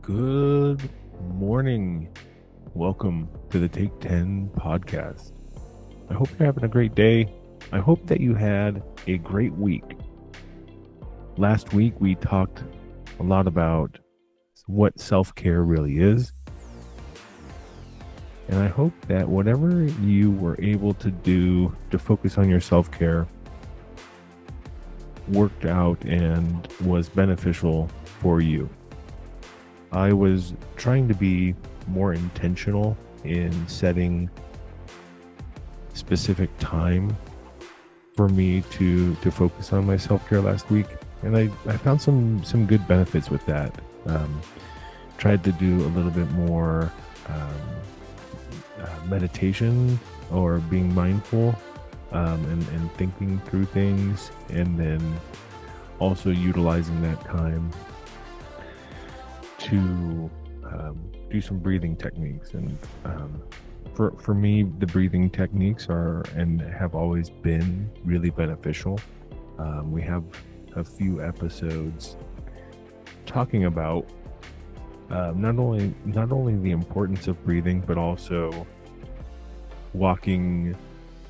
Good morning. Welcome to the Take10 Podcast. I hope you're having a great day. I hope that you had a great week. Last week, we talked a lot about what self-care really is. And I hope that whatever you were able to do to focus on your self-care worked out and was beneficial for you. I was trying to be more intentional in setting specific time for me to focus on my self-care last week. And I found some good benefits with that. Tried to do a little bit more meditation or being mindful and thinking through things, and then also utilizing that time to do some breathing techniques. And for me, the breathing techniques are and have always been really beneficial. We have a few episodes talking about not only the importance of breathing, but also walking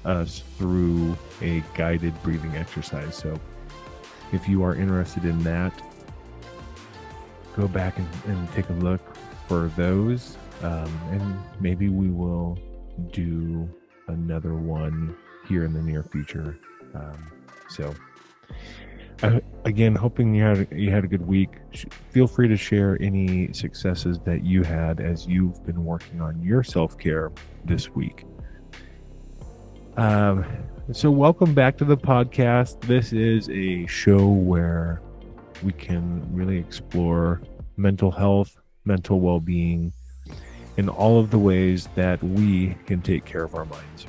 us through a guided breathing exercise. So if you are interested in that, go back and take a look for those, and maybe we will do another one here in the near future. Again, hoping you had a good week. Feel free to share any successes that you had as you've been working on your self-care this week. So welcome back to the podcast. This is a show where we can really explore mental health, mental well-being, in all of the ways that we can take care of our minds.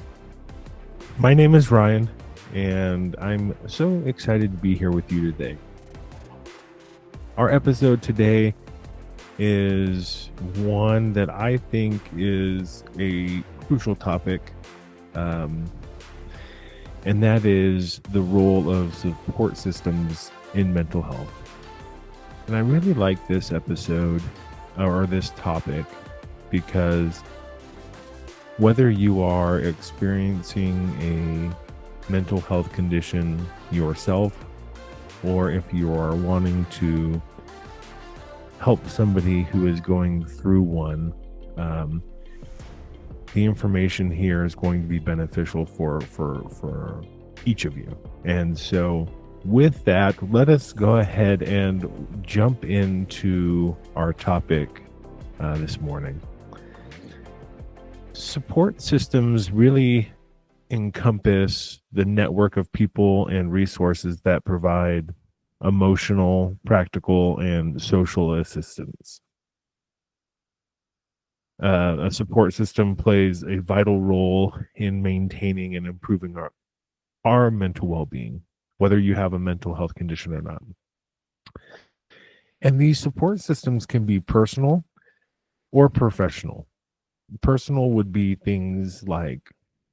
My name is Ryan, and I'm so excited to be here with you today. Our episode today is one that I think is a crucial topic, and that is the role of support systems in mental health. And I really like this episode or this topic because whether you are experiencing a mental health condition yourself, or if you are wanting to help somebody who is going through one, the information here is going to be beneficial for each of you. And so with that, let us go ahead and jump into our topic this morning. Support systems really encompass the network of people and resources that provide emotional, practical, and social assistance. A support system plays a vital role in maintaining and improving our mental well-being, whether you have a mental health condition or not. And these support systems can be personal or professional. Personal would be things like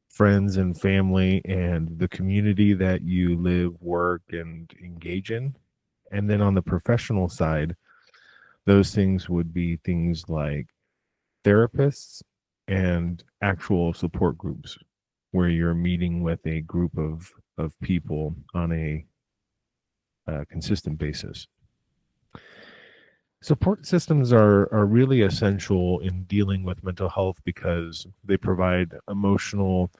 friends and family and the community that you live, work, and engage in. And then on the professional side, those things would be things like therapists and actual support groups, where you're meeting with a group of people on a consistent basis. Support systems are really essential in dealing with mental health because they provide emotional,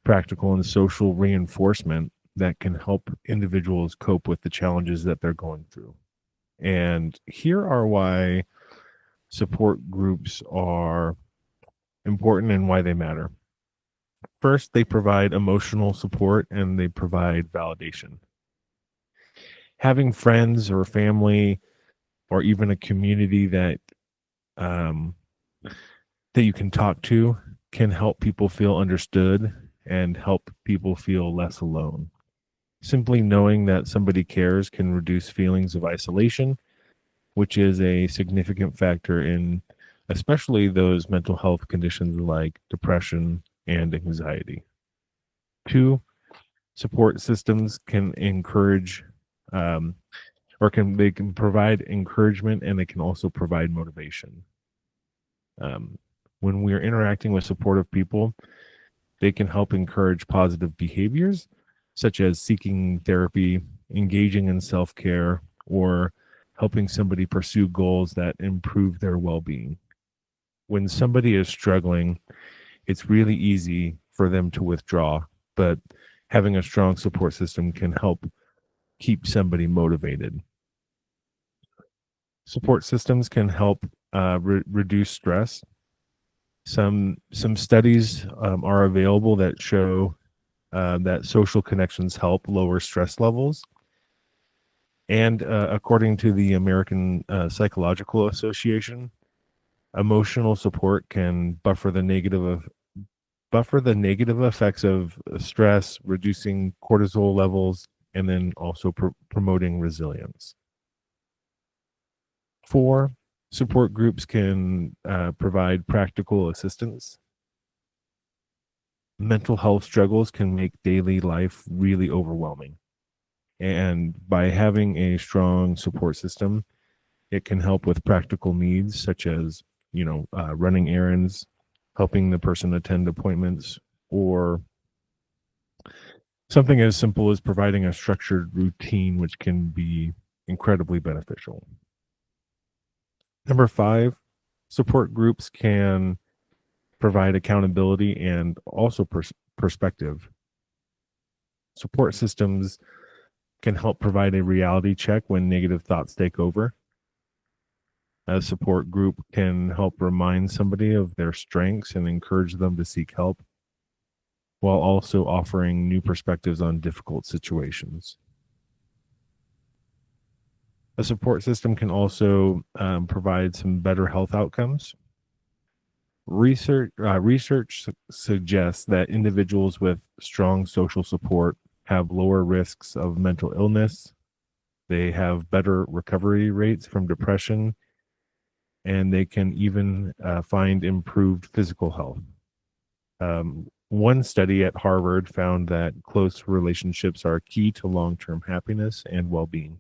practical, and social reinforcement that can help individuals cope with the challenges that they're going through. And here are why support groups are important and why they matter. First, they provide emotional support and they provide validation. Having friends or family or even a community that you can talk to can help people feel understood and help people feel less alone. Simply knowing that somebody cares can reduce feelings of isolation, which is a significant factor in especially those mental health conditions like depression and anxiety. 2, support systems can encourage or they can provide encouragement, and they can also provide motivation. When we're interacting with supportive people, they can help encourage positive behaviors, such as seeking therapy, engaging in self care, or helping somebody pursue goals that improve their well being. When somebody is struggling, it's really easy for them to withdraw, but having a strong support system can help keep somebody motivated. Support systems can help reduce stress. Some studies are available that show that social connections help lower stress levels. And according to the American Psychological Association, emotional support can buffer the negative effects of stress, reducing cortisol levels, and then also promoting resilience. 4, support groups can provide practical assistance. Mental health struggles can make daily life really overwhelming. And by having a strong support system, it can help with practical needs such as, running errands, helping the person attend appointments, or something as simple as providing a structured routine, which can be incredibly beneficial. Number 5, support groups can provide accountability and also perspective. Support systems can help provide a reality check when negative thoughts take over. A support group can help remind somebody of their strengths and encourage them to seek help, while also offering new perspectives on difficult situations. A support system can also provide some better health outcomes. Research suggests that individuals with strong social support have lower risks of mental illness. They have better recovery rates from depression, and they can even find improved physical health. One study at Harvard found that close relationships are key to long-term happiness and well-being.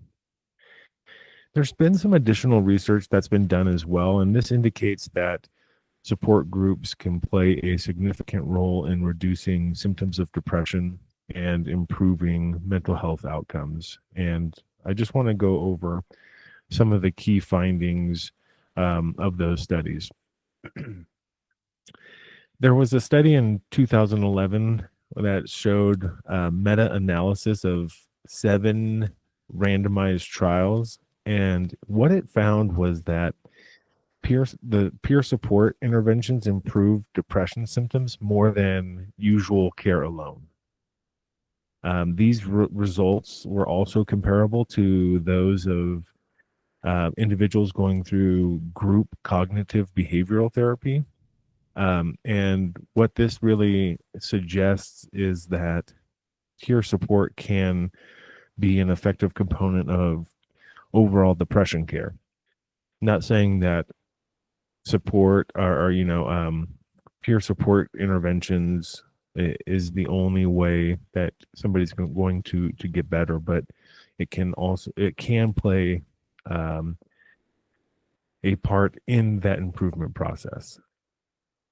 There's been some additional research that's been done as well, and this indicates that support groups can play a significant role in reducing symptoms of depression and improving mental health outcomes. And I just want to go over some of the key findings of those studies. There was a study in 2011 that showed meta-analysis of 7 randomized trials, and what it found was that the peer support interventions improved depression symptoms more than usual care alone. These results were also comparable to those of individuals going through group cognitive behavioral therapy. And what this really suggests is that peer support can be an effective component of overall depression care. Not saying that support or peer support interventions is the only way that somebody's going to get better, but it can play a part in that improvement process.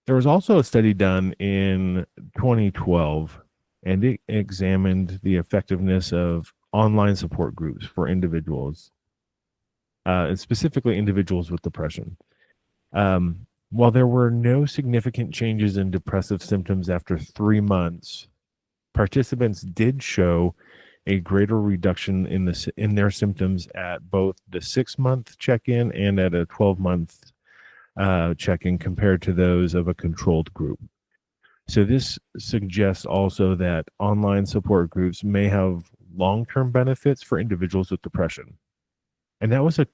There was also a study done in 2012, and it examined the effectiveness of online support groups for individuals, and specifically individuals with depression. While there were no significant changes in depressive symptoms after 3 months, participants did show a greater reduction in their symptoms at both the 6-month check-in and at a 12-month check-in compared to those of a controlled group. So this suggests also that online support groups may have long-term benefits for individuals with depression. And that was a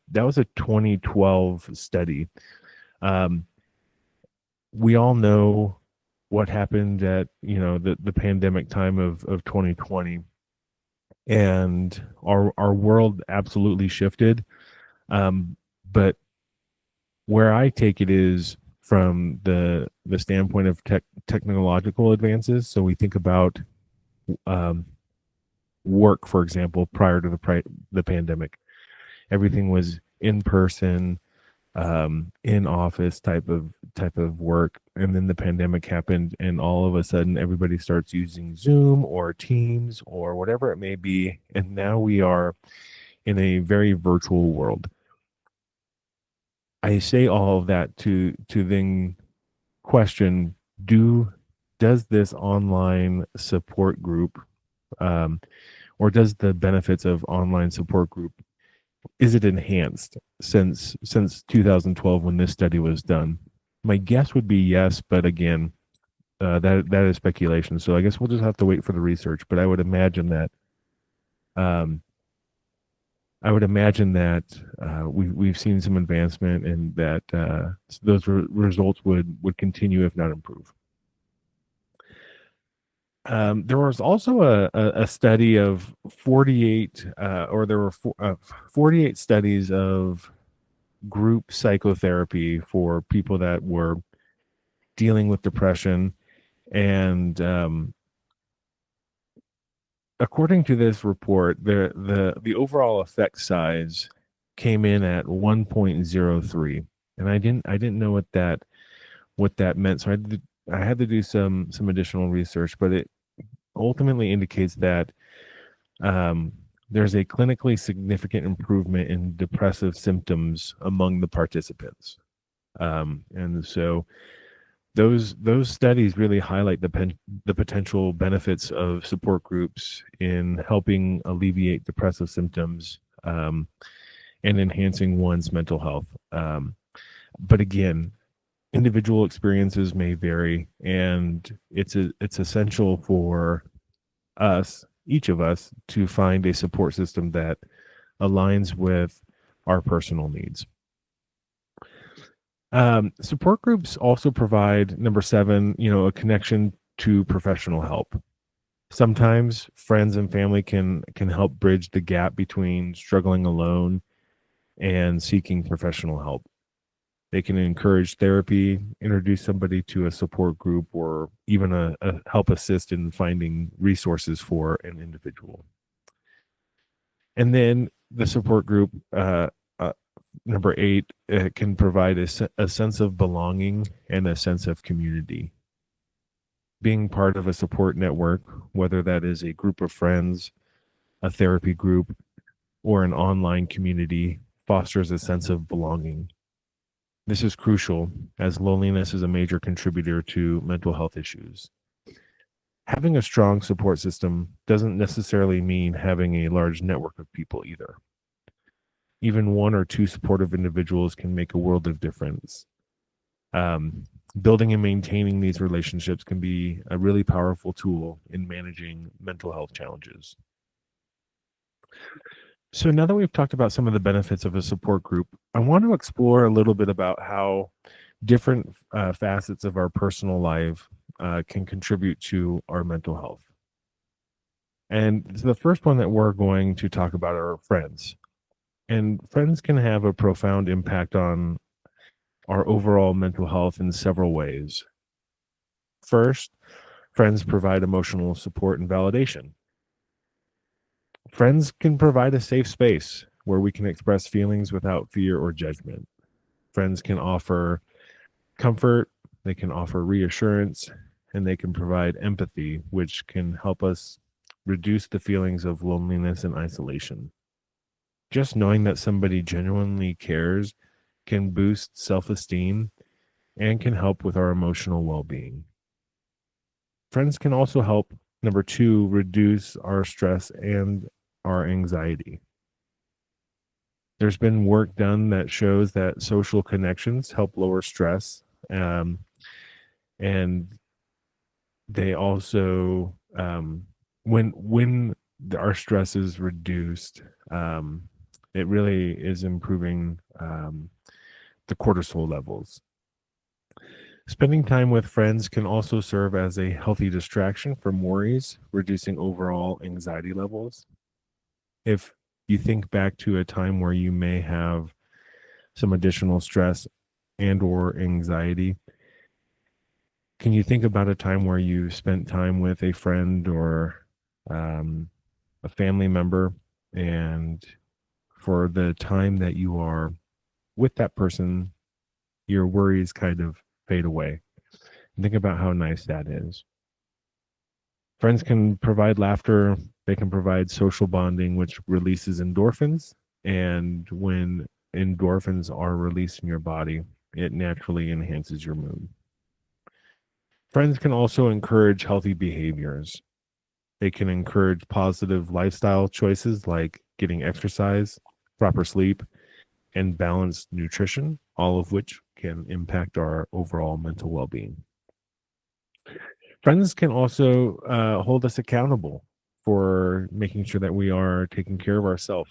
2012 study. We all know what happened at the pandemic time of 2020, and our world absolutely shifted. But where I take it is from the standpoint of technological advances. So we think about work, for example, prior to the pandemic. everything was in person, in office type of work, and then the pandemic happened, and all of a sudden everybody starts using Zoom or Teams or whatever it may be, and now we are in a very virtual world. I say all of that to then question: does this online support group, um, or does the benefits of online support group, is it enhanced since 2012 when this study was done? My guess would be yes, but again, that is speculation. So I guess we'll just have to wait for the research. But um, I would imagine that we've seen some advancement, and that those results would continue, if not improve. There was also a study of 48, or there were 48 studies of group psychotherapy for people that were dealing with depression. And according to this report, the overall effect size came in at 1.03. And I didn't know what that meant. So I had to do some additional research, but it ultimately indicates that there's a clinically significant improvement in depressive symptoms among the participants. And so those studies really highlight the potential benefits of support groups in helping alleviate depressive symptoms, and enhancing one's mental health. But again, individual experiences may vary, and it's essential for each of us, to find a support system that aligns with our personal needs. Support groups also provide, number 7, a connection to professional help. Sometimes friends and family can help bridge the gap between struggling alone and seeking professional help. They can encourage therapy, introduce somebody to a support group, or even a help assist in finding resources for an individual. And then the support group, number 8, can provide a sense of belonging and a sense of community. Being part of a support network, whether that is a group of friends, a therapy group, or an online community, fosters a sense of belonging. This is crucial, as loneliness is a major contributor to mental health issues. Having a strong support system doesn't necessarily mean having a large network of people either. Even one or two supportive individuals can make a world of difference. Building and maintaining these relationships can be a really powerful tool in managing mental health challenges. So now that we've talked about some of the benefits of a support group, I want to explore a little bit about how different facets of our personal life can contribute to our mental health. And the first one that we're going to talk about are friends. And friends can have a profound impact on our overall mental health in several ways. First, friends provide emotional support and validation. Friends can provide a safe space where we can express feelings without fear or judgment. Friends can offer comfort, they can offer reassurance, and they can provide empathy, which can help us reduce the feelings of loneliness and isolation. Just knowing that somebody genuinely cares can boost self-esteem and can help with our emotional well-being. Friends can also help, number 2, reduce our stress and our anxiety. There's been work done that shows that social connections help lower stress, and they also, when our stress is reduced, it really is improving the cortisol levels. Spending time with friends can also serve as a healthy distraction from worries, reducing overall anxiety levels. If you think back to a time where you may have some additional stress and or anxiety, can you think about a time where you spent time with a friend or a family member, and for the time that you are with that person, your worries kind of fade away. Think about how nice that is. Friends can provide laughter, they can provide social bonding, which releases endorphins. And when endorphins are released in your body, it naturally enhances your mood. Friends can also encourage healthy behaviors. They can encourage positive lifestyle choices like getting exercise, proper sleep, and balanced nutrition, all of which can impact our overall mental well being. Friends can also hold us accountable for making sure that we are taking care of ourselves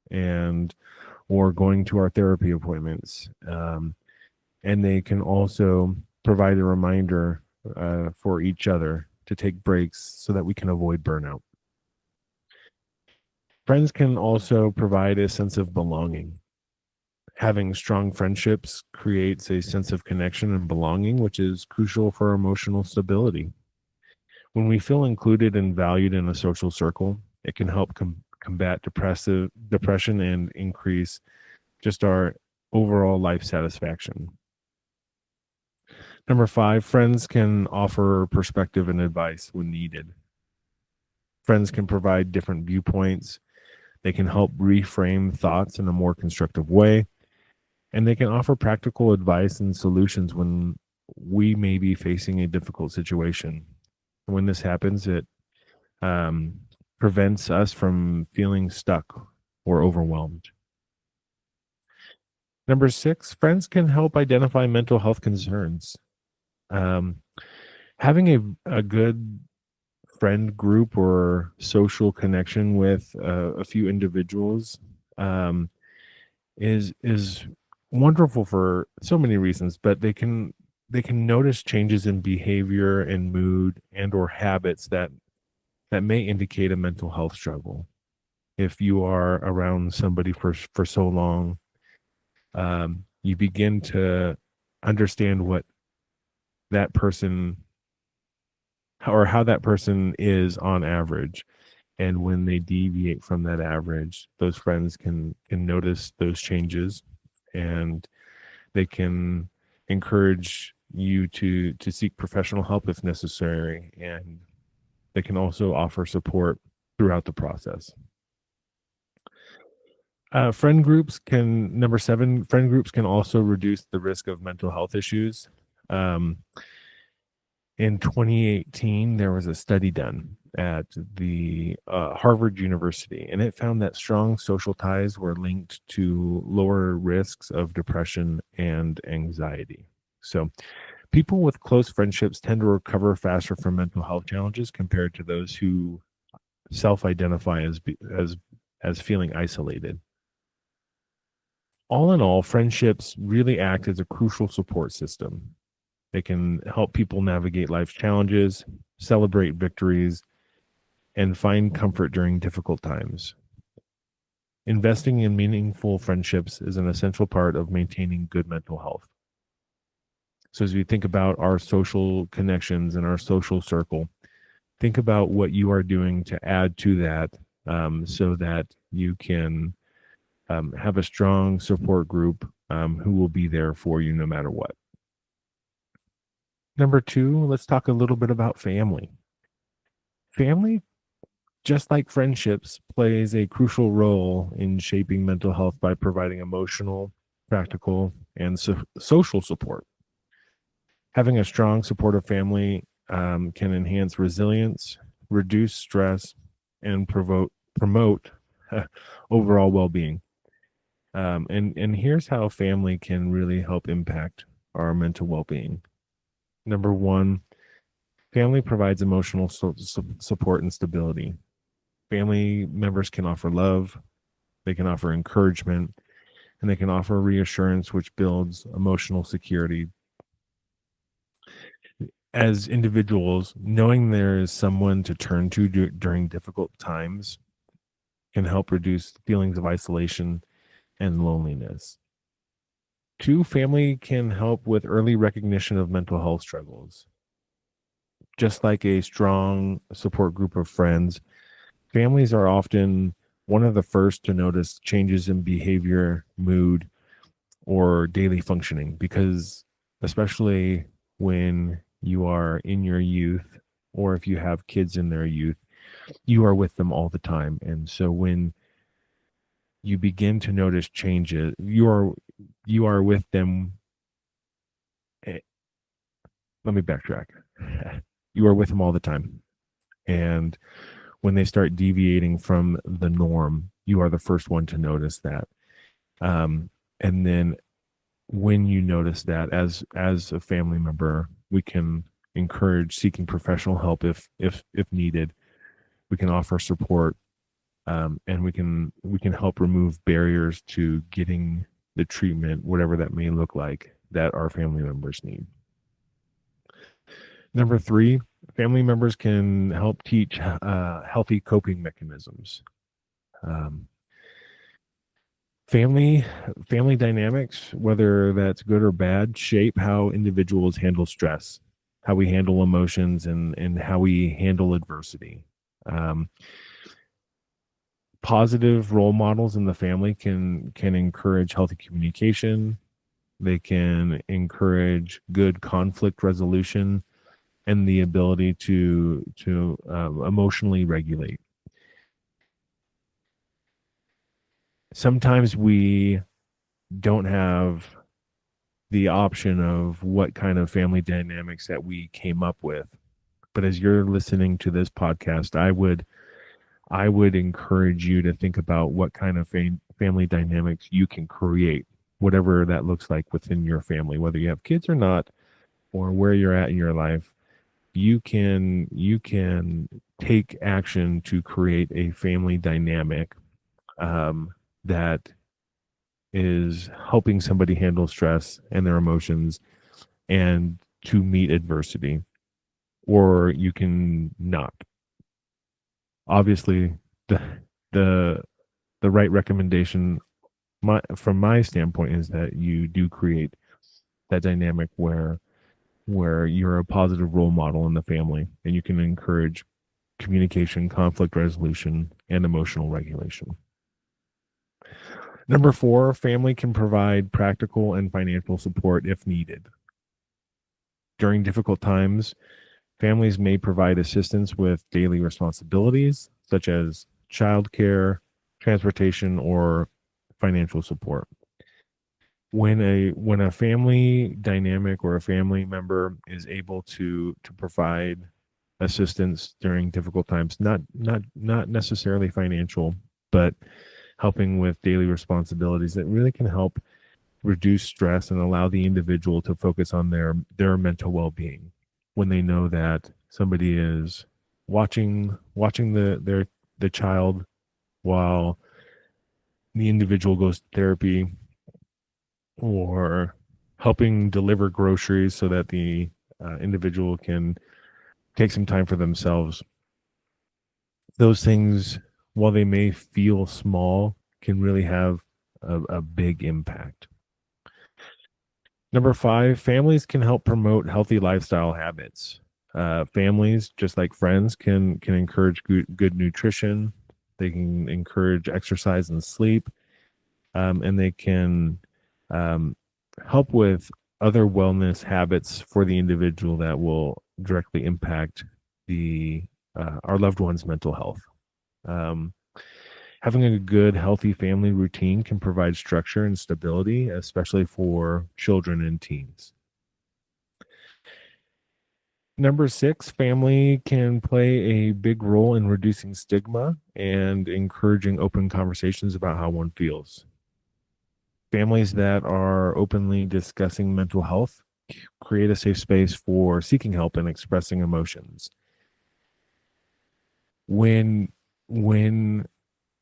and or going to our therapy appointments. And they can also provide a reminder for each other to take breaks so that we can avoid burnout. Friends can also provide a sense of belonging. Having strong friendships creates a sense of connection and belonging, which is crucial for emotional stability. When we feel included and valued in a social circle, it can help combat depression and increase just our overall life satisfaction. Number five, friends can offer perspective and advice when needed. Friends can provide different viewpoints. They can help reframe thoughts in a more constructive way, and they can offer practical advice and solutions when we may be facing a difficult situation. When this happens, it um, prevents us from feeling stuck or overwhelmed. Number six, friends can help identify mental health concerns. Um, Having a good friend group or social connection with a few individuals um, is wonderful for so many reasons, but they can notice changes in behavior and mood and or habits that may indicate a mental health struggle. If you are around somebody for so long, you begin to understand what that person or how that person is on average. And when they deviate from that average, those friends can notice those changes, and they can encourage you to seek professional help if necessary, and they can also offer support throughout the process. Friend groups can Number seven, friend groups can also reduce the risk of mental health issues. Um, in 2018, there was a study done at the Harvard University, and it found that strong social ties were linked to lower risks of depression and anxiety. So, people with close friendships tend to recover faster from mental health challenges compared to those who self-identify as feeling isolated. All in all, friendships really act as a crucial support system. They can help people navigate life's challenges, celebrate victories, and find comfort during difficult times. Investing in meaningful friendships is an essential part of maintaining good mental health. So, as we think about our social connections and our social circle, think about what you are doing to add to that so that you can have a strong support group who will be there for you no matter what. Number two, let's talk a little bit about family. Family, just like friendships, plays a crucial role in shaping mental health by providing emotional, practical, and social support. Having a strong, supportive family can enhance resilience, reduce stress, and promote overall well being. And here's how family can really help impact our mental well being. Number one, family provides emotional support and stability. Family members can offer love, they can offer encouragement, and they can offer reassurance, which builds emotional security. As individuals, knowing there is someone to turn to during difficult times can help reduce feelings of isolation and loneliness. Two, family can help with early recognition of mental health struggles. Just like a strong support group of friends, families are often one of the first to notice changes in behavior, mood, or daily functioning, because especially when you are in your youth, or if you have kids in their youth, you are with them all the time. And so when you begin to notice changes, you are with them. eh, Let me backtrack. You are with them all the time. And when they start deviating from the norm, you are the first one to notice that. And then when you notice that, as a family member, we can encourage seeking professional help if needed. We can offer support, and we can help remove barriers to getting the treatment, whatever that may look like, that our family members need. Number three, family members can help teach healthy coping mechanisms. Um, family family dynamics, whether that's good or bad, shape how individuals handle stress, how we handle emotions, and how we handle adversity. Um, Positive role models in the family can encourage healthy communication. They can encourage good conflict resolution and the ability to emotionally regulate. Sometimes we don't have the option of what kind of family dynamics that we came up with. But as you're listening to this podcast, I would encourage you to think about what kind of family dynamics you can create, whatever that looks like within your family, whether you have kids or not, or where you're at in your life. You can take action to create a family dynamic, that is helping somebody handle stress and their emotions and to meet adversity, or you can not. Obviously, the the the right recommendation, from my standpoint, is that you do create that dynamic where you're a positive role model in the family and you can encourage communication, conflict resolution, and emotional regulation. Number four, family can provide practical and financial support if needed. During difficult times, families may provide assistance with daily responsibilities such as childcare, transportation, or financial support. When a family dynamic or a family member is able to provide assistance during difficult times, not necessarily financial, but helping with daily responsibilities, that really can help reduce stress and allow the individual to focus on their mental well-being, when they know that somebody is watching the child while the individual goes to therapy, or helping deliver groceries so that the individual can take some time for themselves. Those things, while they may feel small, can really have a big impact. Number five, families can help promote healthy lifestyle habits. Families, just like friends, can encourage good nutrition. They can encourage exercise and sleep, and they can um, help with other wellness habits for the individual that will directly impact the our loved one's mental health. Um, Having a good, healthy family routine can provide structure and stability, especially for children and teens. Number six, family can play a big role in reducing stigma and encouraging open conversations about how one feels. Families that are openly discussing mental health create a safe space for seeking help and expressing emotions. When when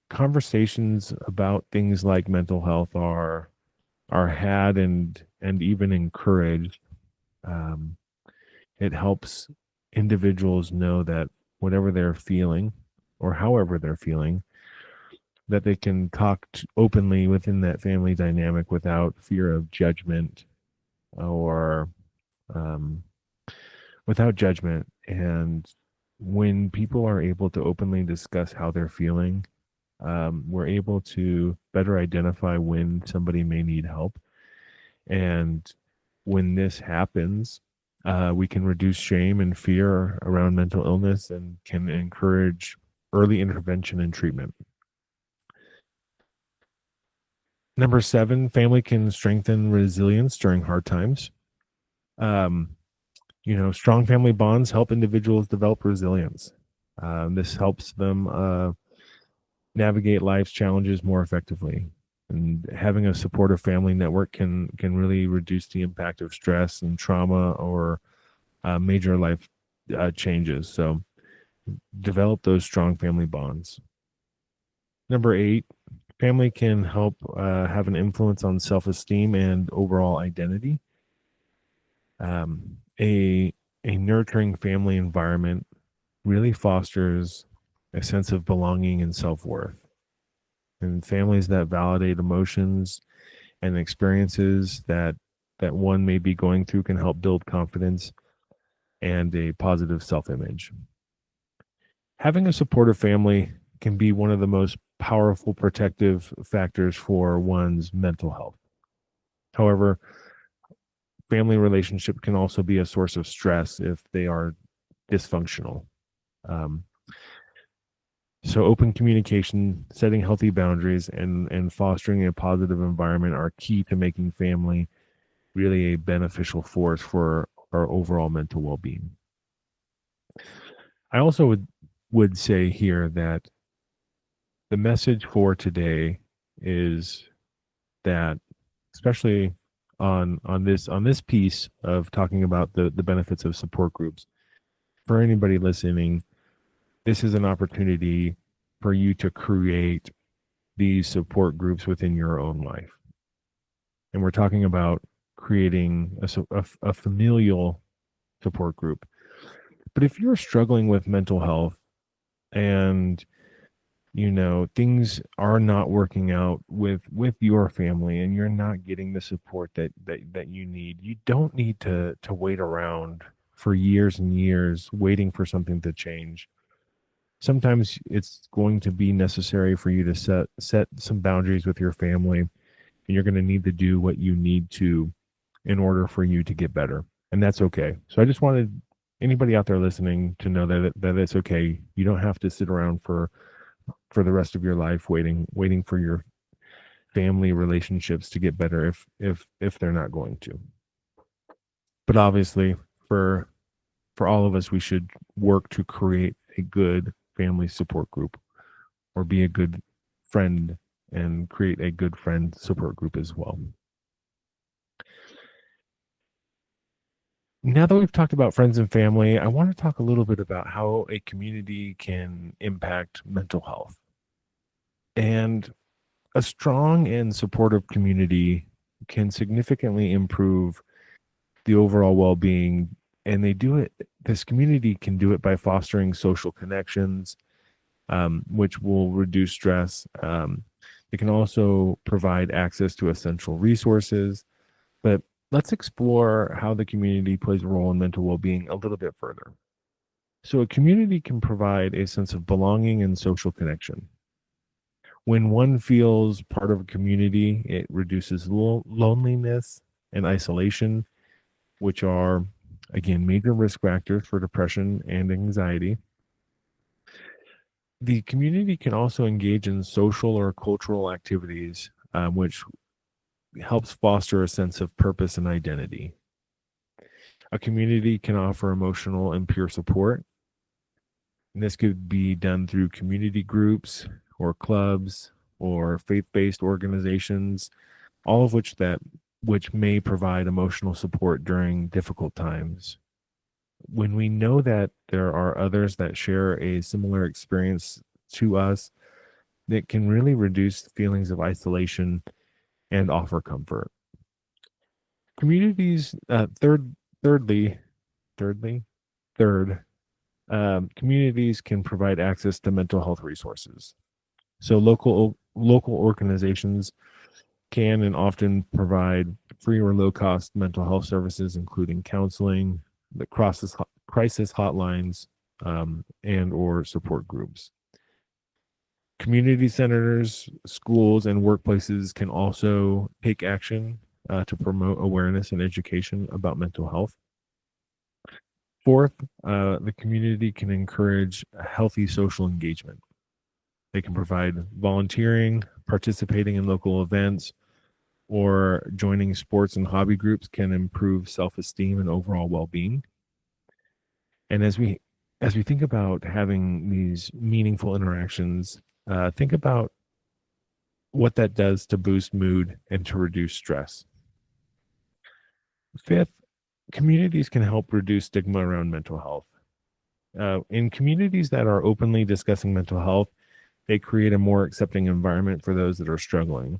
conversations about things like mental health are had and even encouraged, um, it helps individuals know that whatever they're feeling, or however they're feeling, that they can talk openly within that family dynamic without fear of judgment, or um, without judgment. And when people are able to openly discuss how they're feeling, we're able to better identify when somebody may need help. And when this happens, we can reduce shame and fear around mental illness and can encourage early intervention and treatment. Number 7, family can strengthen resilience during hard times. Um, strong family bonds help individuals develop resilience. This helps them navigate life's challenges more effectively. And having a supportive family network can really reduce the impact of stress and trauma or major life changes. So develop those strong family bonds. Number 8, family can help have an influence on self-esteem and overall identity. A nurturing family environment really fosters a sense of belonging and self-worth. And families that validate emotions and experiences that one may be going through can help build confidence and a positive self-image. Having a supportive family can be one of the most powerful protective factors for one's mental health. However, family relationship can also be a source of stress if they are dysfunctional. Um, so open communication, setting healthy boundaries, and fostering a positive environment are key to making family really a beneficial force for our overall mental well-being. I also would say here that the message for today is that, especially on this piece of talking about the benefits of support groups, for anybody listening, this is an opportunity for you to create these support groups within your own life. And we're talking about creating a familial support group. But if you're struggling with mental health and things are not working out with your family and you're not getting the support that you need, you don't need to wait around for years and years waiting for something to change. Sometimes it's going to be necessary for you to set some boundaries with your family, and you're going to need to do what you need to in order for you to get better, and that's okay. So I just wanted anybody out there listening to know that it's okay. You don't have to sit around for the rest of your life waiting for your family relationships to get better if they're not going to. But obviously, for all of us, we should work to create a good family support group, or be a good friend and create a good friend support group as well. Now that we've talked about friends and family, I want to talk a little bit about how a community can impact mental health. And a strong and supportive community can significantly improve the overall well-being, and this community can do it by fostering social connections, which will reduce stress. It can also provide access to essential resources. But let's explore how the community plays a role in mental well-being a little bit further. So a community can provide a sense of belonging and social connection. When one feels part of a community, it reduces loneliness and isolation, which are, again, major risk factors for depression and anxiety. The community can also engage in social or cultural activities, which helps foster a sense of purpose and identity. A community can offer emotional and peer support. And this could be done through community groups or clubs or faith-based organizations, all of which may provide emotional support during difficult times. When we know that there are others that share a similar experience to us, that can really reduce feelings of isolation and offer comfort. Communities, thirdly, third, communities can provide access to mental health resources. So local organizations can and often provide free or low cost mental health services, including counseling, the crisis hotlines, and or support groups. Community centers, schools, and workplaces can also take action to promote awareness and education about mental health. Fourth, the community can encourage a healthy social engagement. They can provide volunteering, participating in local events, or joining sports and hobby groups can improve self-esteem and overall well-being. And as we think about having these meaningful interactions, think about what that does to boost mood and to reduce stress. Fifth, communities can help reduce stigma around mental health. In communities that are openly discussing mental health, they create a more accepting environment for those that are struggling.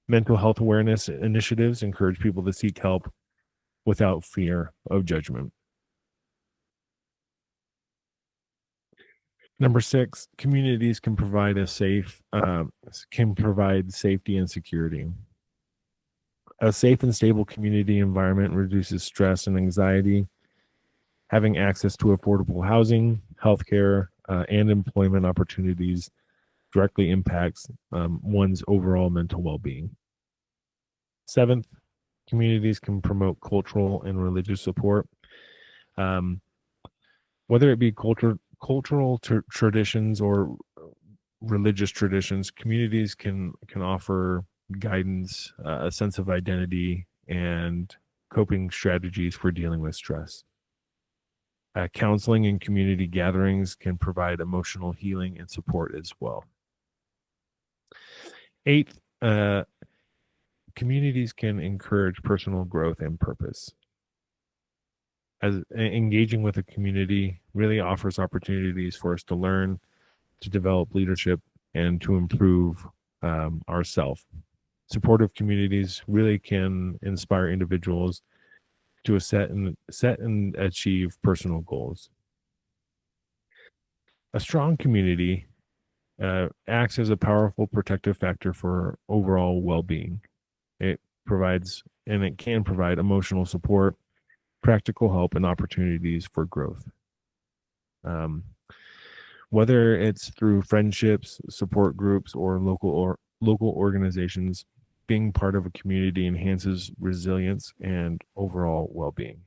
Mental health awareness initiatives encourage people to seek help without fear of judgment. Number six, communities can provide can provide safety and security. A safe and stable community environment reduces stress and anxiety. Having access to affordable housing, healthcare, and employment opportunities directly impacts one's overall mental well-being. Seventh, communities can promote cultural and religious support. Um, whether it be cultural traditions or religious traditions, communities can offer guidance, a sense of identity, and coping strategies for dealing with stress. Counseling and community gatherings can provide emotional healing and support as well. Eighth, communities can encourage personal growth and purpose. As engaging with a community really offers opportunities for us to learn, to develop leadership, and to improve ourselves. Supportive communities really can inspire individuals to set and achieve personal goals. A strong community acts as a powerful protective factor for overall well-being. It provides and it can provide emotional support, practical help, and opportunities for growth. Um, whether it's through friendships, support groups, or local organizations, being part of a community enhances resilience and overall well-being.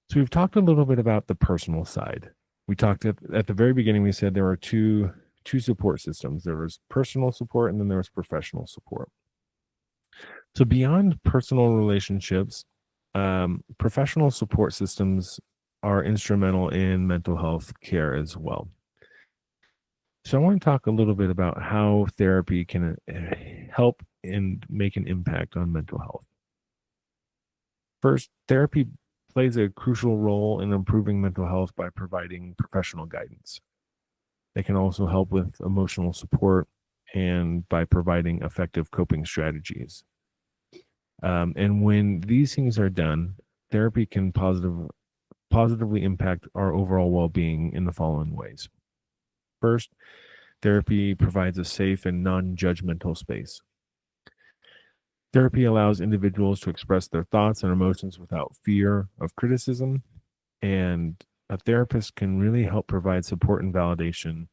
So we've talked a little bit about the personal side. We talked at the very beginning. We said there are two support systems. There was personal support, and then there was professional support. So beyond personal relationships, professional support systems are instrumental in mental health care as well. So I want to talk a little bit about how therapy can help and make an impact on mental health. First, therapy plays a crucial role in improving mental health by providing professional guidance. They can also help with emotional support and by providing effective coping strategies. And when these things are done, therapy can positively impact our overall well-being in the following ways. First, therapy provides a safe and non-judgmental space. Therapy allows individuals to express their thoughts and emotions without fear of criticism, and a therapist can really help provide support and validation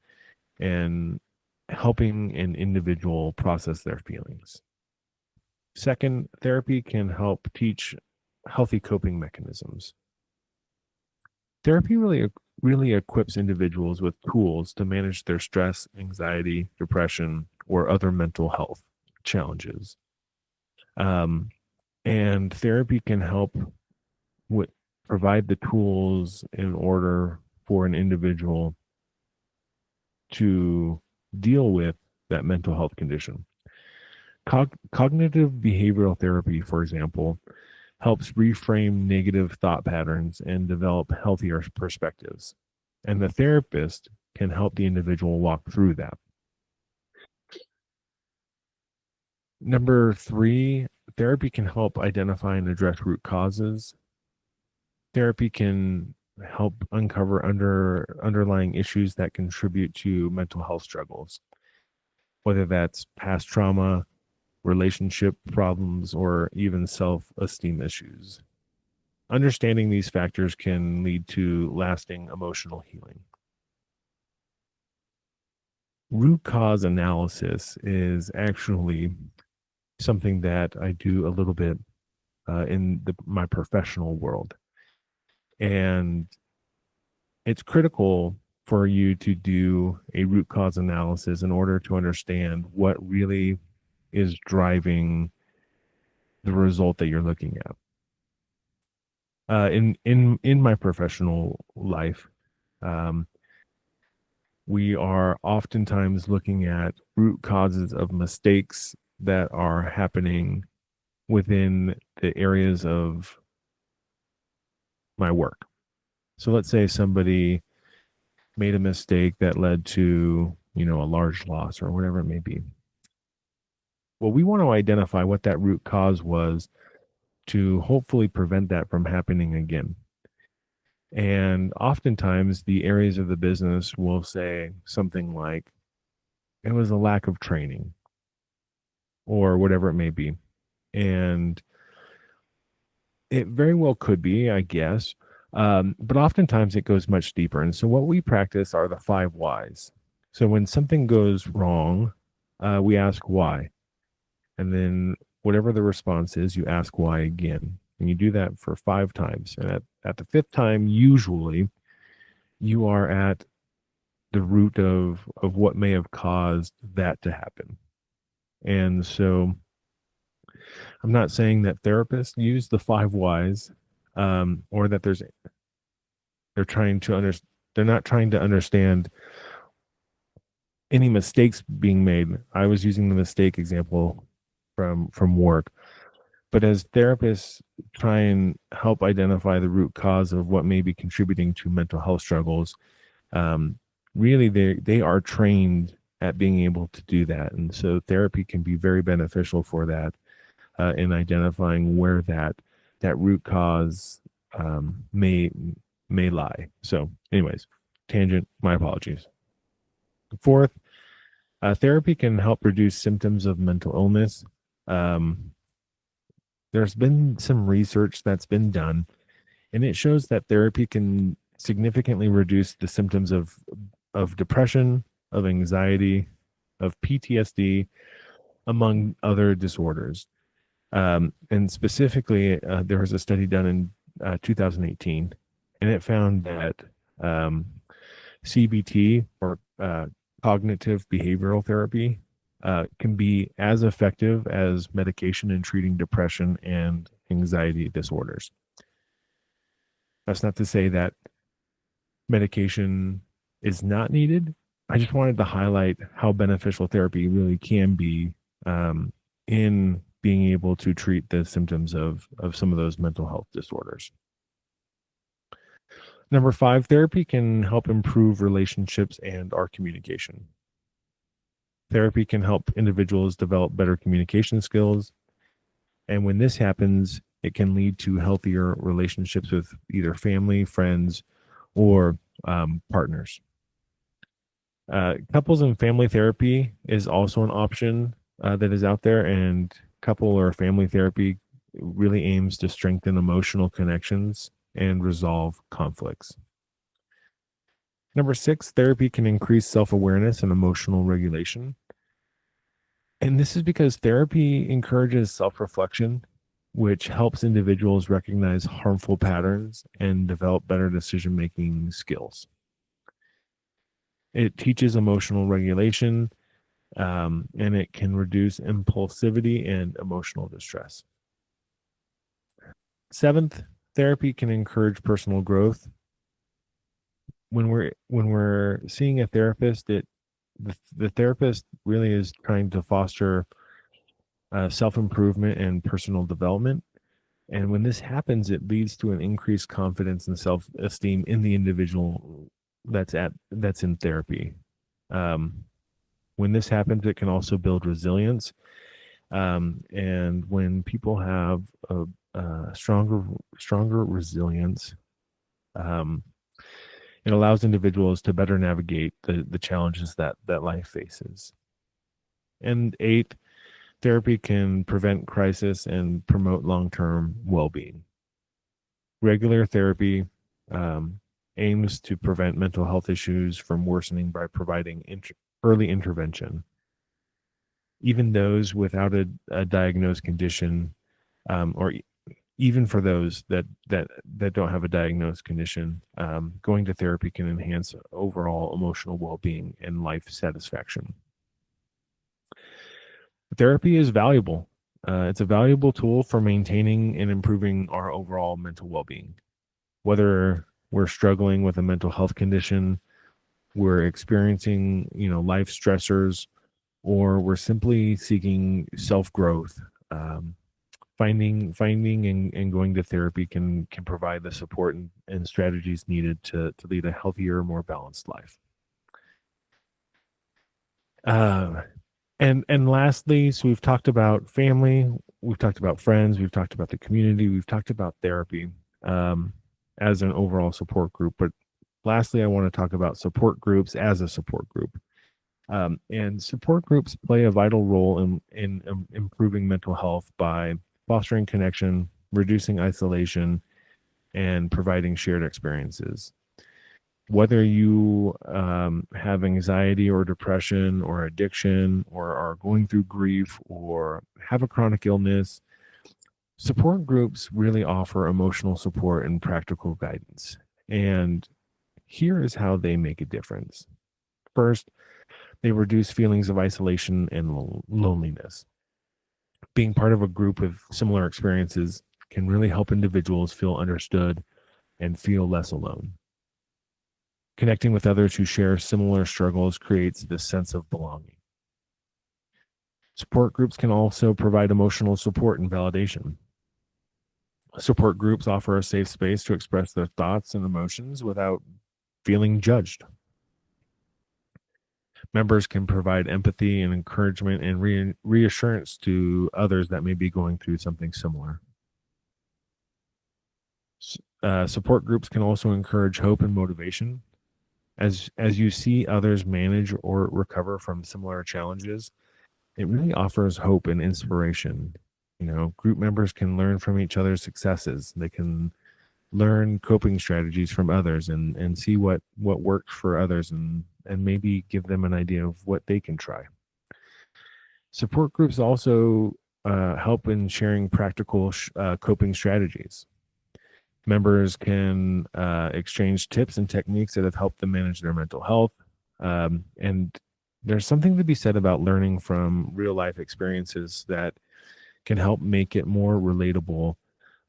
and helping an individual process their feelings. Second, therapy can help teach healthy coping mechanisms. Therapy really equips individuals with tools to manage their stress, anxiety, depression, or other mental health challenges. And therapy can help with provide the tools in order for an individual to deal with that mental health condition. Cognitive behavioral therapy, for example, helps reframe negative thought patterns and develop healthier perspectives. And the therapist can help the individual walk through that. Number three, therapy can help identify and address root causes. Therapy can help uncover underlying issues that contribute to mental health struggles, whether that's past trauma, relationship problems, or even self-esteem issues. Understanding these factors can lead to lasting emotional healing. root cause analysis is actually something that I do a little bit in my professional world. And it's critical for you to do a root cause analysis in order to understand what really is driving the result that you're looking at. In my professional life, um, we are oftentimes looking at root causes of mistakes that are happening within the areas of my work. So let's say somebody made a mistake that led to, a large loss or whatever it may be. Well, we want to identify what that root cause was to hopefully prevent that from happening again. And oftentimes, the areas of the business will say something like, it was a lack of training or whatever it may be. And it very well could be, I guess. But oftentimes it goes much deeper. And so, what we practice are the 5 whys. So, when something goes wrong, we ask why. And then, whatever the response is, you ask why again. And you do that for 5 times. And at the 5th time, usually, you are at the root of what may have caused that to happen. And so, I'm not saying that therapists use the 5 whys, or that they're trying to they're not trying to understand any mistakes being made. I was using the mistake example from work, but as therapists try and help identify the root cause of what may be contributing to mental health struggles, really they are trained at being able to do that, and so therapy can be very beneficial for that, in identifying where that root cause may lie. So, anyways, tangent. My apologies. 4th, therapy can help reduce symptoms of mental illness. There's been some research that's been done, and it shows that therapy can significantly reduce the symptoms of depression, of anxiety, of PTSD, among other disorders. And specifically, there was a study done in 2018, and it found that CBT, or cognitive behavioral therapy, can be as effective as medication in treating depression and anxiety disorders. That's not to say that medication is not needed. I just wanted to highlight how beneficial therapy really can be, in being able to treat the symptoms of some of those mental health disorders. Number 5, therapy can help improve relationships and our communication. Therapy can help individuals develop better communication skills. And when this happens, it can lead to healthier relationships with either family, friends, or partners. Couples and family therapy is also an option that is out there, and couple or family therapy really aims to strengthen emotional connections and resolve conflicts. Number 6, therapy can increase self-awareness and emotional regulation. And this is because therapy encourages self-reflection, which helps individuals recognize harmful patterns and develop better decision-making skills. It teaches emotional regulation, and it can reduce impulsivity and emotional distress. 7th, therapy can encourage personal growth. When we're seeing a therapist, the therapist really is trying to foster self-improvement and personal development. And when this happens, it leads to an increased confidence and self-esteem in the individual that's in therapy. When this happens, it can also build resilience. And when people have a stronger resilience, it allows individuals to better navigate the challenges that life faces. And 8, therapy can prevent crisis and promote long-term well-being. Regular therapy aims to prevent mental health issues from worsening by providing early intervention. Even those without a diagnosed condition, or even for those that don't have a diagnosed condition, going to therapy can enhance overall emotional well-being and life satisfaction. Therapy is valuable. It's a valuable tool for maintaining and improving our overall mental well-being. Whether we're struggling with a mental health condition, we're experiencing, life stressors, or we're simply seeking self-growth, finding and going to therapy can provide the support and strategies needed to lead a healthier, more balanced life. And lastly, so we've talked about family, we've talked about friends, we've talked about the community, we've talked about therapy, as an overall support group. But lastly, I want to talk about support groups as a support group. And support groups play a vital role in improving mental health by fostering connection, reducing isolation, and providing shared experiences. Whether you have anxiety or depression or addiction, or are going through grief, or have a chronic illness, support groups really offer emotional support and practical guidance. And here is how they make a difference. First, they reduce feelings of isolation and loneliness. Being part of a group with similar experiences can really help individuals feel understood and feel less alone. Connecting with others who share similar struggles creates this sense of belonging. Support groups can also provide emotional support and validation. Support groups offer a safe space to express their thoughts and emotions without feeling judged. Members can provide empathy and encouragement and reassurance to others that may be going through something similar. Support groups can also encourage hope and motivation. As you see others manage or recover from similar challenges, it really offers hope and inspiration. Group members can learn from each other's successes. They can learn coping strategies from others and see what works for others, and maybe give them an idea of what they can try. Support groups also help in sharing practical coping strategies. Members can exchange tips and techniques that have helped them manage their mental health. And there's something to be said about learning from real life experiences that can help make it more relatable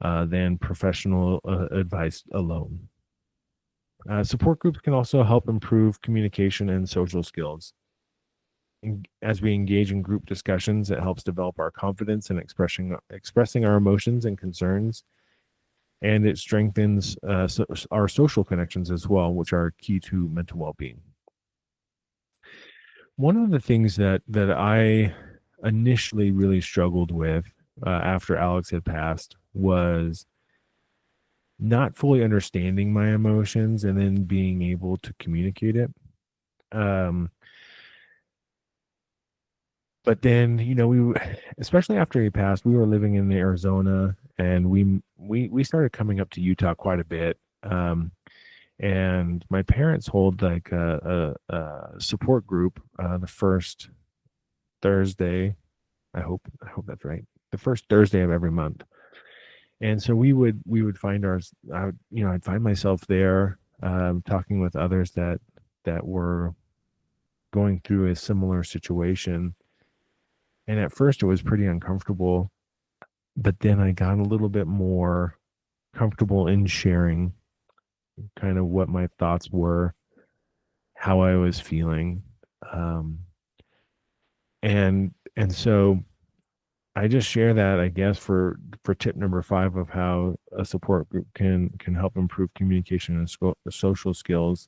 than professional advice alone. Support groups can also help improve communication and social skills. As we engage in group discussions, it helps develop our confidence in expressing our emotions and concerns. And it strengthens our social connections as well, which are key to mental well-being. One of the things that I initially really struggled with after Alex had passed was not fully understanding my emotions and then being able to communicate it. But then, especially after he passed, we were living in Arizona, and we started coming up to Utah quite a bit. And my parents hold like a support group the first Thursday. I hope that's right. The first Thursday of every month. And so we would find I'd find myself there talking with others that were going through a similar situation. And at first it was pretty uncomfortable, but then I got a little bit more comfortable in sharing kind of what my thoughts were, how I was feeling. And so I just share that, I guess, for tip number 5 of how a support group can help improve communication and social skills.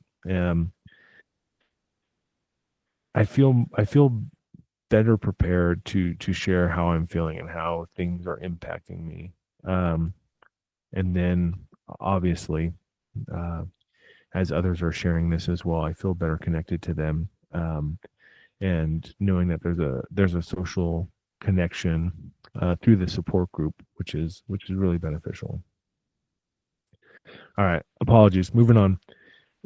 I feel better prepared to share how I'm feeling and how things are impacting me. And then obviously, as others are sharing this as well, I feel better connected to them. And knowing that there's a social connection through the support group, which is really beneficial. All right, apologies. Moving on.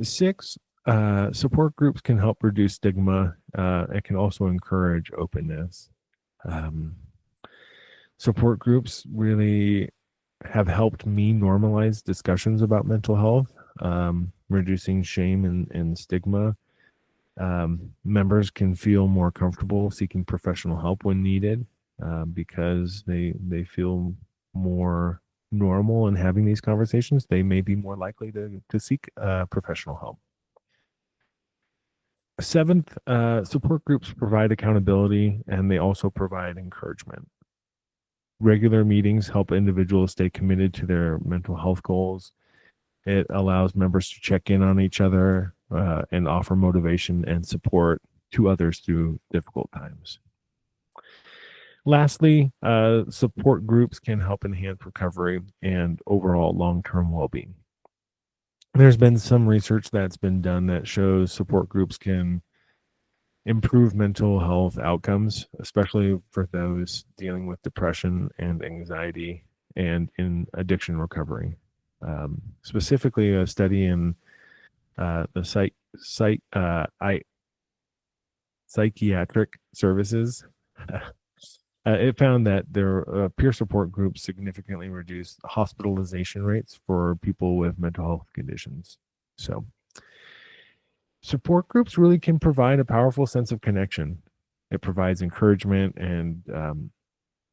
6, Support groups can help reduce stigma. It can also encourage openness. Um, Support groups really have helped me normalize discussions about mental health, reducing shame and stigma. Members can feel more comfortable seeking professional help when needed, because they feel more normal in having these conversations. They may be more likely to seek professional help. Seventh, support groups provide accountability and they also provide encouragement. Regular meetings help individuals stay committed to their mental health goals. It allows members to check in on each other and offer motivation and support to others through difficult times. Lastly, support groups can help enhance recovery and overall long term well being. There's been some research that's been done that shows support groups can improve mental health outcomes, especially for those dealing with depression and anxiety and in addiction recovery. Specifically, a study in the psychiatric services, it found that their peer support groups significantly reduced hospitalization rates for people with mental health conditions. So, support groups really can provide a powerful sense of connection. It provides encouragement, and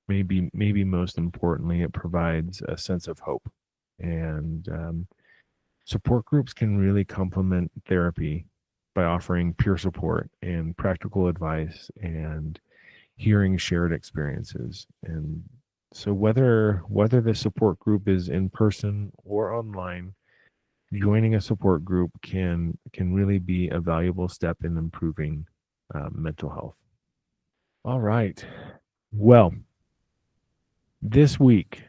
maybe most importantly, it provides a sense of hope. And support groups can really complement therapy by offering peer support and practical advice and hearing shared experiences. And so whether the support group is in person or online, joining a support group can really be a valuable step in improving mental health. All right. Well, this week,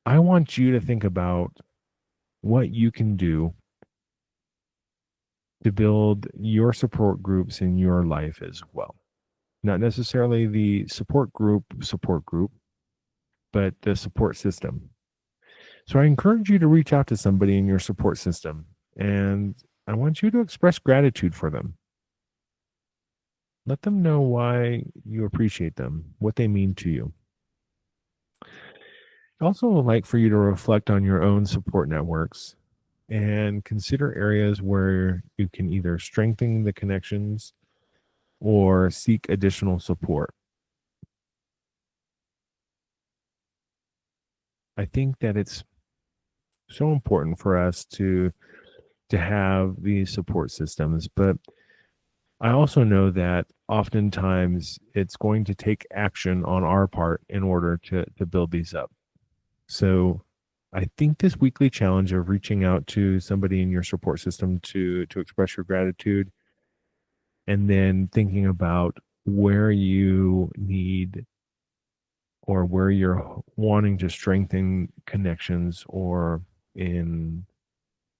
I want you to think about what you can do to build your support groups in your life as well. Not necessarily the support group, but the support system. So I encourage you to reach out to somebody in your support system, and I want you to express gratitude for them. Let them know why you appreciate them, what they mean to you. I'd also like for you to reflect on your own support networks and consider areas where you can either strengthen the connections or seek additional support. I think that it's so important for us to have these support systems, but I also know that oftentimes it's going to take action on our part in order to build these up. So I think this weekly challenge of reaching out to somebody in your support system to express your gratitude, and then thinking about where you need or where you're wanting to strengthen connections or in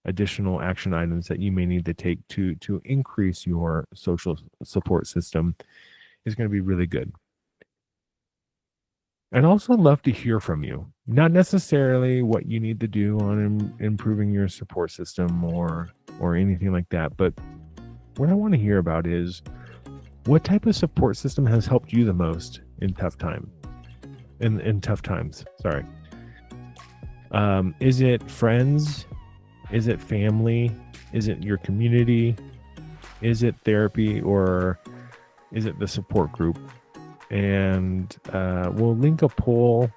additional action items that you may need to take to increase your social support system is going to be really good. I'd also love to hear from you, not necessarily what you need to do on improving your support system or anything like that, but what I want to hear about is what type of support system has helped you the most in tough times. Sorry. Is it friends? Is it family? Is it your community? Is it therapy, or is it the support group? And we'll link a poll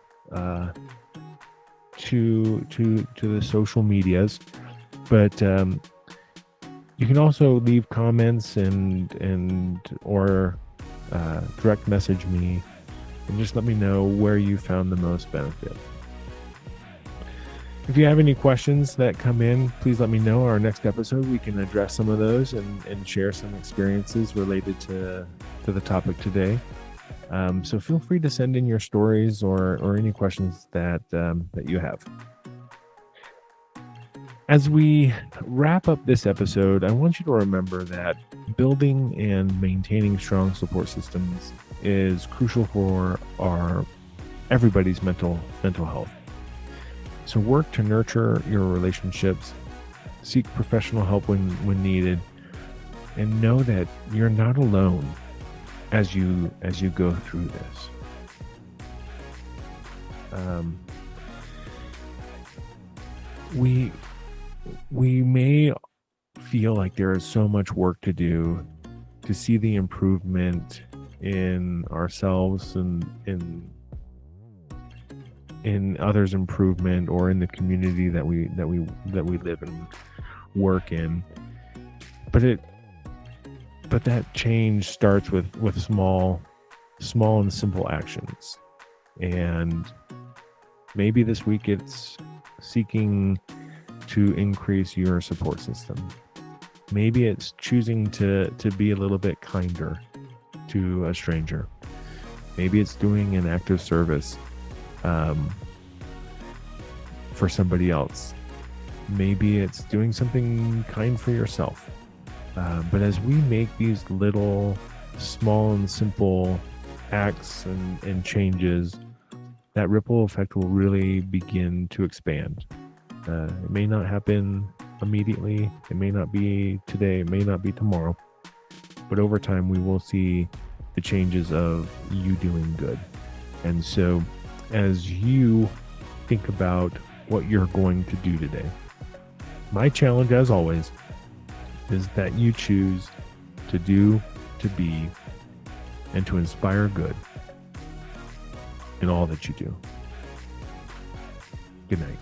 to the social medias, but you can also leave comments and or direct message me and just let me know where you found the most benefit. If you have any questions that come in, please let me know. Our next episode, we can address some of those and share some experiences related to the topic today. So feel free to send in your stories or any questions that you have. As we wrap up this episode, I want you to remember that building and maintaining strong support systems is crucial for everybody's mental health. So work to nurture your relationships, seek professional help when needed, and know that you're not alone as you go through this. We may feel like there is so much work to do to see the improvement in ourselves and in others' improvement, or in the community that we live and work in. But that change starts with small and simple actions. And maybe this week it's seeking to increase your support system. Maybe it's choosing to be a little bit kinder to a stranger. Maybe it's doing an act of service for somebody else. Maybe it's doing something kind for yourself. But as we make these little, small and simple acts and changes, that ripple effect will really begin to expand. It may not happen immediately. It may not be today. It may not be tomorrow. But over time, we will see the changes of you doing good. And so as you think about what you're going to do today, my challenge, as always, is that you choose to do, to be, and to inspire good in all that you do. Good night.